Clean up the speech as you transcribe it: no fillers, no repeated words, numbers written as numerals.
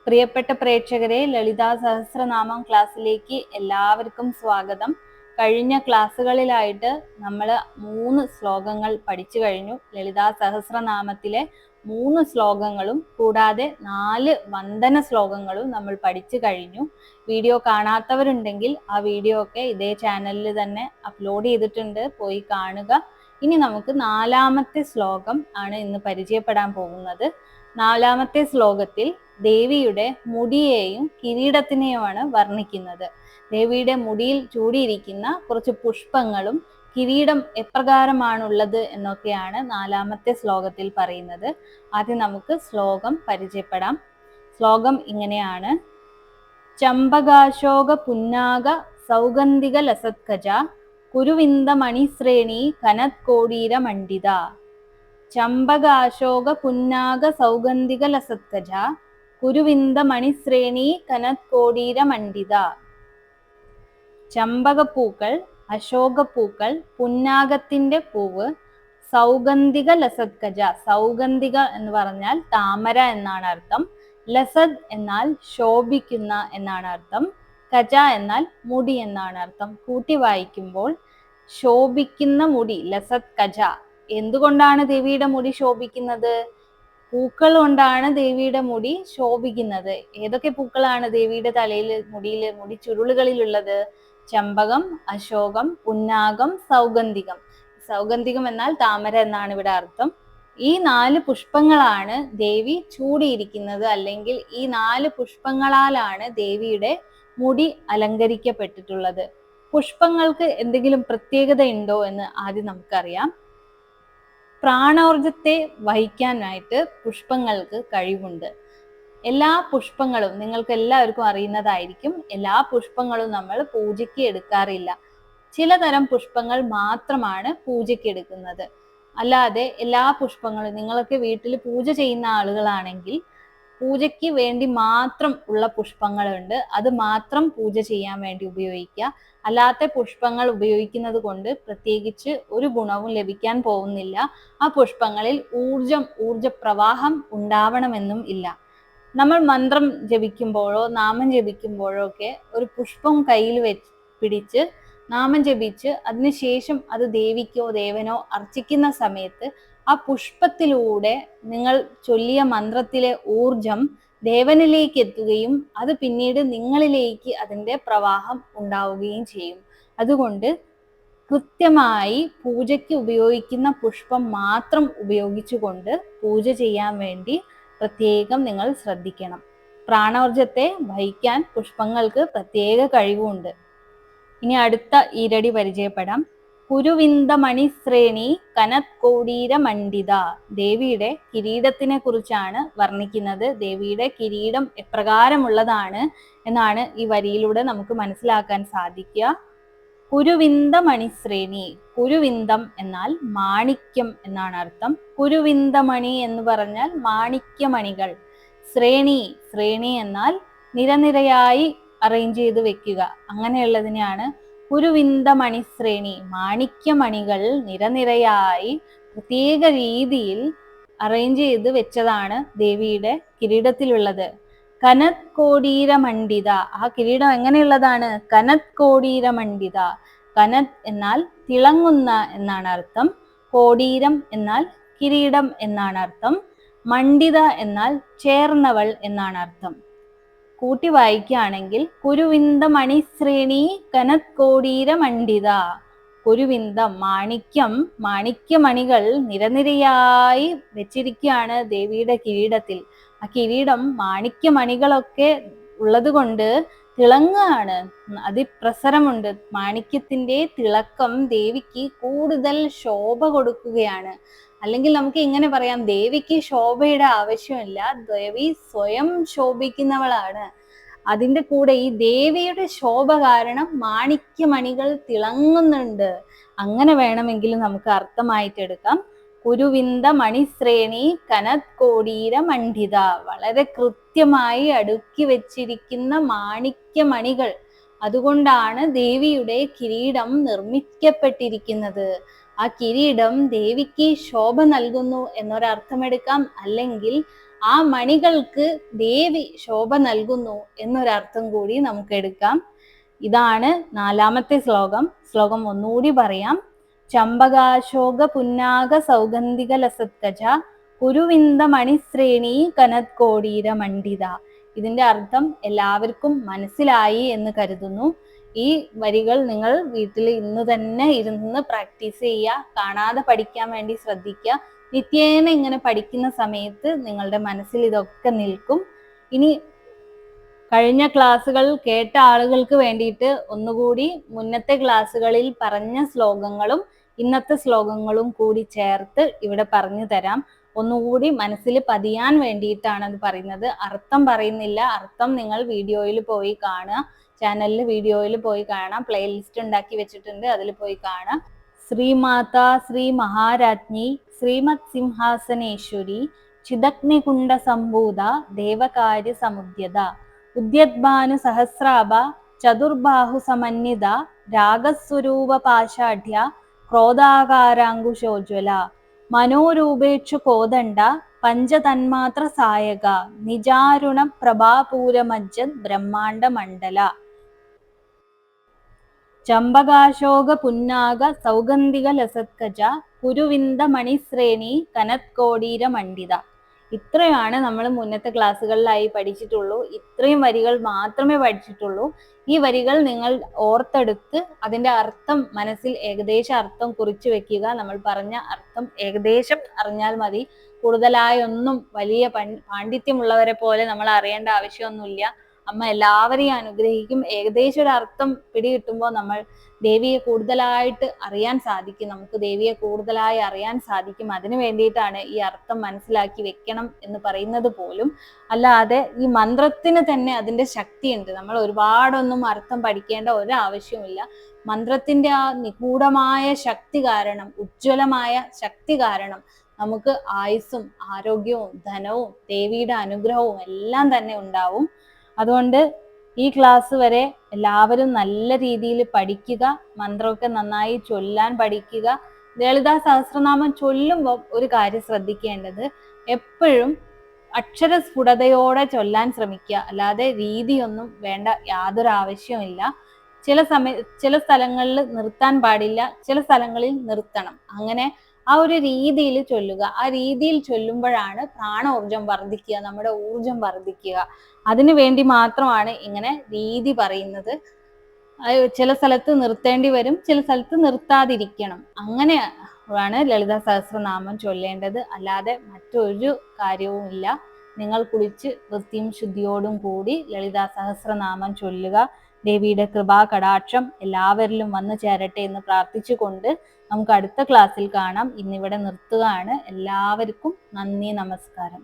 പ്രിയപ്പെട്ട പ്രേക്ഷകരെ, ലളിതാ സഹസ്രനാമം ക്ലാസ്സിലേക്ക് എല്ലാവർക്കും സ്വാഗതം. കഴിഞ്ഞ ക്ലാസ്സുകളിലായിട്ട് നമ്മൾ 3 ശ്ലോകങ്ങൾ പഠിച്ചു കഴിഞ്ഞു. ലളിതാ സഹസ്രനാമത്തിലെ 3 ശ്ലോകങ്ങളും കൂടാതെ 4 വന്ദന ശ്ലോകങ്ങളും നമ്മൾ പഠിച്ചു കഴിഞ്ഞു. വീഡിയോ കാണാത്തവരുണ്ടെങ്കിൽ ആ വീഡിയോ ഒക്കെ ഇതേ ചാനലിൽ തന്നെ അപ്ലോഡ് ചെയ്തിട്ടുണ്ട്, പോയി കാണുക. ഇനി നമുക്ക് 4ാമത്തെ ശ്ലോകം ആണ് ഇന്ന് പരിചയപ്പെടാൻ പോകുന്നത്. 4ാമത്തെ ശ്ലോകത്തിൽ ദേവിയുടെ മുടിയെയും കിരീടത്തിനെയുമാണ് വർണ്ണിക്കുന്നത്. ദേവിയുടെ മുടിയിൽ ചൂടിയിരിക്കുന്ന കുറച്ച് പുഷ്പങ്ങളും കിരീടം എപ്രകാരമാണുള്ളത് എന്നൊക്കെയാണ് 4ാമത്തെ ശ്ലോകത്തിൽ പറയുന്നത്. ആദ്യം നമുക്ക് ശ്ലോകം പരിചയപ്പെടാം. ശ്ലോകം ഇങ്ങനെയാണ്: ചമ്പകാശോക പുന്നാക സൗഗന്ധിക ലസത്കജ കുരുവിന്ദ മണിശ്രേണി കനത്കോടീര മണ്ഡിത. ചമ്പകാശോക പുന്നാക സൗഗന്ധിക ലസത്കജ കുരുവിന്ദ മണിശ്രേണി കനത്കോടീര മണ്ഡിത. ചമ്പകപ്പൂക്കൾ, അശോകപ്പൂക്കൾ, പുന്നാകത്തിന്റെ പൂവ്, സൗഗന്ധിക ലസത്കജ. സൗഗന്ധിക എന്ന് പറഞ്ഞാൽ താമര എന്നാണ് അർത്ഥം. ലസത് എന്നാൽ ശോഭിക്കുന്ന എന്നാണ് അർത്ഥം. കജ എന്നാൽ മുടി എന്നാണ് അർത്ഥം. കൂട്ടി വായിക്കുമ്പോൾ ശോഭിക്കുന്ന മുടി, ലസത് കജ. എന്തുകൊണ്ടാണ് ദേവിയുടെ മുടി ശോഭിക്കുന്നത്? പൂക്കൾ കൊണ്ടാണ് ദേവിയുടെ മുടി ശോഭിക്കുന്നത്. ഏതൊക്കെ പൂക്കളാണ് ദേവിയുടെ തലയിൽ, മുടി ചുരുളുകളിലുള്ളത്? ചമ്പകം, അശോകം, പുന്നാകം, സൗഗന്ധികം. സൗഗന്ധികം എന്നാൽ താമര എന്നാണ് ഇവിടെ അർത്ഥം. ഈ 4 പുഷ്പങ്ങളാണ് ദേവി ചൂടിയിരിക്കുന്നത്, അല്ലെങ്കിൽ ഈ 4 പുഷ്പങ്ങളാലാണ് ദേവിയുടെ മുടി അലങ്കരിക്കപ്പെട്ടിട്ടുള്ളത്. പുഷ്പങ്ങൾക്ക് എന്തെങ്കിലും പ്രത്യേകത ഉണ്ടോ എന്ന് ആദ്യം നമുക്കറിയാം. പ്രാണോർജത്തെ വഹിക്കാനായിട്ട് പുഷ്പങ്ങൾക്ക് കഴിവുണ്ട്. എല്ലാ പുഷ്പങ്ങളും നിങ്ങൾക്ക് എല്ലാവർക്കും അറിയുന്നതായിരിക്കും. എല്ലാ പുഷ്പങ്ങളും നമ്മൾ പൂജയ്ക്ക് എടുക്കാറില്ല. ചിലതരം പുഷ്പങ്ങൾ മാത്രമാണ് പൂജയ്ക്ക് എടുക്കുന്നത്. അല്ലാതെ എല്ലാ പുഷ്പങ്ങളും, നിങ്ങളൊക്കെ വീട്ടിൽ പൂജ ചെയ്യുന്ന ആളുകളാണെങ്കിൽ പൂജയ്ക്ക് വേണ്ടി മാത്രം ഉള്ള പുഷ്പങ്ങളുണ്ട്, അത് മാത്രം പൂജ ചെയ്യാൻ വേണ്ടി ഉപയോഗിക്കുക. അല്ലാത്ത പുഷ്പങ്ങൾ ഉപയോഗിക്കുന്നത് കൊണ്ട് പ്രത്യേകിച്ച് ഒരു ഗുണവും ലഭിക്കാൻ പോകുന്നില്ല. ആ പുഷ്പങ്ങളിൽ ഊർജപ്രവാഹം ഉണ്ടാവണമെന്നും ഇല്ല. നമ്മൾ മന്ത്രം ജപിക്കുമ്പോഴോ നാമം ജപിക്കുമ്പോഴോ ഒക്കെ ഒരു പുഷ്പം കയ്യിൽ പിടിച്ച് നാമം ജപിച്ച് അതിനുശേഷം അത് ദേവിക്കോ ദേവനോ അർച്ചിക്കുന്ന സമയത്ത് ആ പുഷ്പത്തിലൂടെ നിങ്ങൾ ചൊല്ലിയ മന്ത്രത്തിലെ ഊർജം ദേവനിലേക്ക് എത്തുകയും അത് പിന്നീട് നിങ്ങളിലേക്ക് അതിൻ്റെ പ്രവാഹം ഉണ്ടാവുകയും ചെയ്യും. അതുകൊണ്ട് കൃത്യമായി പൂജയ്ക്ക് ഉപയോഗിക്കുന്ന പുഷ്പം മാത്രം ഉപയോഗിച്ചുകൊണ്ട് പൂജ ചെയ്യാൻ വേണ്ടി പ്രത്യേകം നിങ്ങൾ ശ്രദ്ധിക്കണം. പ്രാണോർജത്തെ വഹിക്കാൻ പുഷ്പങ്ങൾക്ക് പ്രത്യേക കഴിവുണ്ട്. ഇനി അടുത്ത ഈരടി പരിചയപ്പെടാം. കുരുവിന്ദ മണിശ്രേണി കനത്കോടീര മണ്ഡിത. ദേവിയുടെ കിരീടത്തിനെ കുറിച്ചാണ് വർണ്ണിക്കുന്നത്. ദേവിയുടെ കിരീടം എപ്രകാരമുള്ളതാണ് എന്നാണ് ഈ വരിയിലൂടെ നമുക്ക് മനസ്സിലാക്കാൻ സാധിക്കുക. കുരുവിന്ദ മണിശ്രേണി. കുരുവിന്ദം എന്നാൽ മാണിക്യം എന്നാണ് അർത്ഥം. കുരുവിന്ദമണി എന്ന് പറഞ്ഞാൽ മാണിക്യമണികൾ. ശ്രേണി എന്നാൽ നിരനിരയായി അറേഞ്ച് ചെയ്ത് വെക്കുക, അങ്ങനെയുള്ളതിനെയാണ് കുരുവിന്ദ മണിശ്രേണി. മാണിക്യമണികൾ നിരനിരയായി പ്രത്യേക രീതിയിൽ അറേഞ്ച് ചെയ്ത് വെച്ചതാണ് ദേവിയുടെ കിരീടത്തിലുള്ളത്. കനത്കോടീര മണ്ഡിത. ആ കിരീടം എങ്ങനെയുള്ളതാണ്? കനത്കോടീര മണ്ഡിത. കനത് എന്നാൽ തിളങ്ങുന്ന എന്നാണ് അർത്ഥം. കോടീരം എന്നാൽ കിരീടം എന്നാണ് അർത്ഥം. മണ്ഡിത എന്നാൽ ചേർന്നവൾ എന്നാണ് അർത്ഥം. കൂട്ടി വായിക്കുകയാണെങ്കിൽ കുരുവിന്ദ മണിശ്രേണി കനത്കോടീര മണ്ഡിത. കുരുവിന്ദം, മാണിക്യമണികൾ നിരനിരയായി വെച്ചിരിക്കുകയാണ് ദേവിയുടെ കിരീടത്തിൽ. ആ കിരീടം മാണിക്യമണികളൊക്കെ ഉള്ളത് കൊണ്ട് തിളങ്ങുകയാണ്, അതിപ്രസരമുണ്ട്. മാണിക്യത്തിന്റെ തിളക്കം ദേവിക്ക് കൂടുതൽ ശോഭ കൊടുക്കുകയാണ്. അല്ലെങ്കിൽ നമുക്ക് ഇങ്ങനെ പറയാം, ദേവിക്ക് ശോഭയുടെ ആവശ്യമില്ല, ദേവി സ്വയം ശോഭിക്കുന്നവളാണ്. അതിൻ്റെ കൂടെ ഈ ദേവിയുടെ ശോഭ കാരണം മാണിക്യമണികൾ തിളങ്ങുന്നുണ്ട്. അങ്ങനെ വേണമെങ്കിൽ നമുക്ക് അർത്ഥമായിട്ടെടുക്കാം. കുരുവിന്ദ മണിശ്രേണി കനത്കോടീര മണ്ഡിത. വളരെ കൃത്യമായി അടുക്കി വെച്ചിരിക്കുന്ന മാണിക്യമണികൾ. അതുകൊണ്ടാണ് ദേവിയുടെ കിരീടം നിർമ്മിക്കപ്പെട്ടിരിക്കുന്നത്. ആ കിരീടം ദേവിക്ക് ശോഭ നൽകുന്നു എന്നൊരർത്ഥമെടുക്കാം. അല്ലെങ്കിൽ ആ മണികൾക്ക് ദേവി ശോഭ നൽകുന്നു എന്നൊരർത്ഥം കൂടി നമുക്ക് എടുക്കാം. ഇതാണ് 4ാമത്തെ ശ്ലോകം. ശ്ലോകം ഒന്നുകൂടി പറയാം. ചമ്പകാശോക പുന്നാക സൗഗന്ധിക ലസത്കജ കുരുവിന്ദ മണിശ്രേണി കനത്കോടീര മണ്ഡിത. ഇതിന്റെ അർത്ഥം എല്ലാവർക്കും മനസ്സിലായി എന്ന് കരുതുന്നു. ഈ വരികൾ നിങ്ങൾ വീട്ടിൽ ഇന്ന് തന്നെ ഇരുന്ന് പ്രാക്ടീസ് ചെയ്യുക. കാണാതെ പഠിക്കാൻ വേണ്ടി ശ്രദ്ധിക്കുക. നിത്യേന ഇങ്ങനെ പഠിക്കുന്ന സമയത്ത് നിങ്ങളുടെ മനസ്സിൽ ഇതൊക്കെ നിൽക്കും. ഇനി കഴിഞ്ഞ ക്ലാസ്സുകൾ കേട്ട ആളുകൾക്ക് വേണ്ടിയിട്ട് ഒന്നുകൂടി മുന്നത്തെ ക്ലാസ്സുകളിൽ പറഞ്ഞ ശ്ലോകങ്ങളും ഇന്നത്തെ ശ്ലോകങ്ങളും കൂടി ചേർത്ത് ഇവിടെ പറഞ്ഞു തരാം. ഒന്നുകൂടി മനസ്സിൽ പതിയാൻ വേണ്ടിയിട്ടാണ് അത് പറയുന്നത്. അർത്ഥം പറയുന്നില്ല. അർത്ഥം നിങ്ങൾ വീഡിയോയിൽ പോയി കാണുക. ചാനലിൽ വീഡിയോയിൽ പോയി കാണാം. പ്ലേലിസ്റ്റ് ഉണ്ടാക്കി വെച്ചിട്ടുണ്ട്, അതിൽ പോയി കാണാം. ശ്രീമാത ശ്രീ മഹാരാജ്ഞി ശ്രീമത് സിംഹാസനേശ്വരി ചിദഗ്നികുണ്ഡ സംഭൂത ദേവകാര്യ സമുദ്യത ഉദ്യദ്ഭാനു സഹസ്രാഭ ചതുർബാഹു സമന്വിത രാഗസ്വരൂപ പാഷാഢ്യ ക്രോധാകാരാങ്കുശോജ്വല മനോരൂപേക്ഷു കോദണ്ഡ പഞ്ചതന്മാത്ര സായക നിജാരുണ പ്രഭാപൂരമജ്ജത് ബ്രഹ്മാണ്ഡ മണ്ഡല. ചമ്പകാശോക പുന്നാക സൗഗന്ധിക ലസത്കജ കുരുവിന്ദ മണിശ്രേണി കനത്കോടീര മണ്ഡിത. ഇത്രയാണ് നമ്മൾ മുന്നത്തെ ക്ലാസ്സുകളിലായി പഠിച്ചിട്ടുള്ളൂ. ഇത്രയും വരികൾ മാത്രമേ പഠിച്ചിട്ടുള്ളൂ. ഈ വരികൾ നിങ്ങൾ ഓർത്തെടുത്ത് അതിന്റെ അർത്ഥം മനസ്സിൽ ഏകദേശം അർത്ഥം കുറിച്ചു വെക്കുക. നമ്മൾ പറഞ്ഞ അർത്ഥം ഏകദേശം അറിഞ്ഞാൽ മതി. കൂടുതലായൊന്നും വലിയ പാണ്ഡിത്യമുള്ളവരെ പോലെ നമ്മൾ അറിയേണ്ട ആവശ്യമൊന്നുമില്ല. അമ്മ എല്ലാവരെയും അനുഗ്രഹിക്കും. ഏകദേശം ഒരു അർത്ഥം പിടികിട്ടുമ്പോൾ നമ്മൾ ദേവിയെ കൂടുതലായിട്ട് അറിയാൻ സാധിക്കും. നമുക്ക് ദേവിയെ കൂടുതലായി അറിയാൻ സാധിക്കും. അതിനു വേണ്ടിയിട്ടാണ് ഈ അർത്ഥം മനസ്സിലാക്കി വെക്കണം എന്ന് പറയുന്നത് പോലും. അല്ലാതെ ഈ മന്ത്രത്തിന് തന്നെ അതിന്റെ ശക്തിയുണ്ട്. നമ്മൾ ഒരുപാടൊന്നും അർത്ഥം പഠിക്കേണ്ട ഒരാവശ്യമില്ല. മന്ത്രത്തിന്റെ ആ നിഗൂഢമായ ശക്തി കാരണം, ഉജ്ജ്വലമായ ശക്തി കാരണം നമുക്ക് ആയുസ്സും ആരോഗ്യവും ധനവും ദേവിയുടെ അനുഗ്രഹവും എല്ലാം തന്നെ ഉണ്ടാവും. അതുകൊണ്ട് ഈ ക്ലാസ് വരെ എല്ലാവരും നല്ല രീതിയിൽ പഠിക്കുക. മന്ത്രമൊക്കെ നന്നായി ചൊല്ലാൻ പഠിക്കുക. ലളിതാ സഹസ്രനാമം ചൊല്ലുമ്പോൾ ഒരു കാര്യം ശ്രദ്ധിക്കേണ്ടത്, എപ്പോഴും അക്ഷരസ്ഫുടതയോടെ ചൊല്ലാൻ ശ്രമിക്കുക. അല്ലാതെ രീതിയൊന്നും വേണ്ട യാതൊരു ആവശ്യമില്ല. ചില സ്ഥലങ്ങളിൽ നിർത്താൻ പാടില്ല, ചില സ്ഥലങ്ങളിൽ നിർത്തണം. അങ്ങനെ ആ ഒരു രീതിയിൽ ചൊല്ലുക. ആ രീതിയിൽ ചൊല്ലുമ്പോഴാണ് പ്രാണോർജം വർദ്ധിക്കുക, നമ്മുടെ ഊർജം വർദ്ധിക്കുക. അതിനു വേണ്ടി മാത്രമാണ് ഇങ്ങനെ രീതി പറയുന്നത്. ചില സ്ഥലത്ത് നിർത്തേണ്ടി വരും, ചില സ്ഥലത്ത് നിർത്താതിരിക്കണം. അങ്ങനെയാണ് ലളിതാ സഹസ്രനാമം ചൊല്ലേണ്ടത്. അല്ലാതെ മറ്റൊരു കാര്യവും ഇല്ല. നിങ്ങൾ കുളിച്ച് വൃത്തിയും ശുദ്ധിയോടും കൂടി ലളിതാ സഹസ്രനാമം ചൊല്ലുക. ദേവിയുടെ കൃപാ കടാക്ഷം എല്ലാവരിലും വന്നു ചേരട്ടെ എന്ന് പ്രാർത്ഥിച്ചുകൊണ്ട് നമുക്ക് അടുത്ത ക്ലാസ്സിൽ കാണാം. ഇന്നിവിടെ നിർത്തുകയാണ്. എല്ലാവർക്കും നന്ദി, നമസ്കാരം.